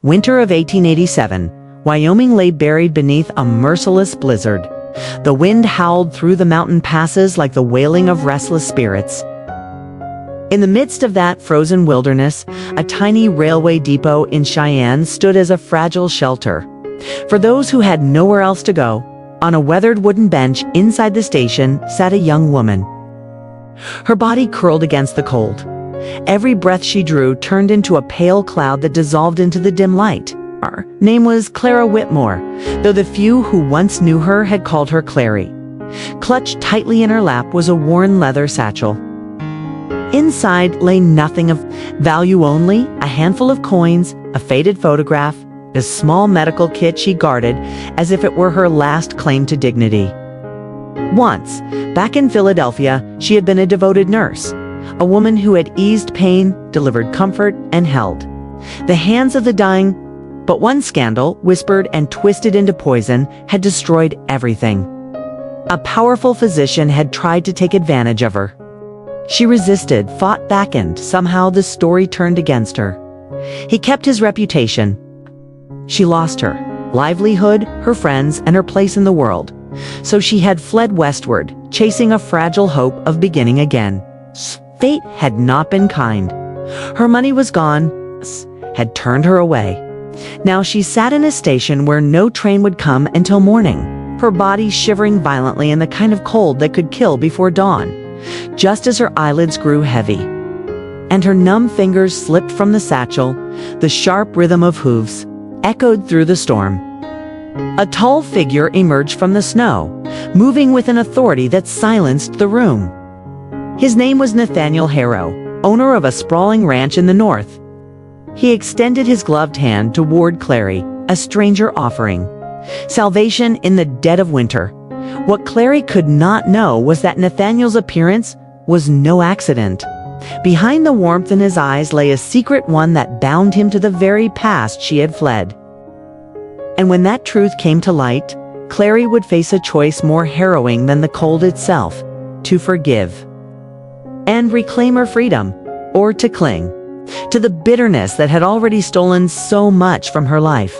Winter of 1887, Wyoming lay buried beneath a merciless blizzard. The wind howled through the mountain passes like the wailing of restless spirits. In the midst of that frozen wilderness, a tiny railway depot in Cheyenne stood as a fragile shelter. For those who had nowhere else to go, on a weathered wooden bench inside the station sat a young woman. Her body curled against the cold. Every breath she drew turned into a pale cloud that dissolved into the dim light. Her name was Clara Whitmore, though the few who once knew her had called her Clary. Clutched tightly in her lap was a worn leather satchel. Inside lay nothing of value, only a handful of coins, a faded photograph, a small medical kit she guarded as if it were her last claim to dignity. Once, back in Philadelphia, she had been a devoted nurse, a woman who had eased pain, delivered comfort, and held the hands of the dying. But one scandal, whispered and twisted into poison, had destroyed everything. A powerful physician had tried to take advantage of her. She resisted, fought back, and somehow the story turned against her. He kept his reputation. She lost her livelihood, her friends, and her place in the world. So she had fled westward, chasing a fragile hope of beginning again. Fate had not been kind. Her money was gone, had turned her away. Now she sat in a station where no train would come until morning, her body shivering violently in the kind of cold that could kill before dawn, just as her eyelids grew heavy. And her numb fingers slipped from the satchel, the sharp rhythm of hooves echoed through the storm. A tall figure emerged from the snow, moving with an authority that silenced the room. His name was Nathaniel Harrow, owner of a sprawling ranch in the north. He extended his gloved hand toward Clary, a stranger offering salvation in the dead of winter. What Clary could not know was that Nathaniel's appearance was no accident. Behind the warmth in his eyes lay a secret, one that bound him to the very past she had fled. And when that truth came to light, Clary would face a choice more harrowing than the cold itself: to forgive and reclaim her freedom, or to cling to the bitterness that had already stolen so much from her life.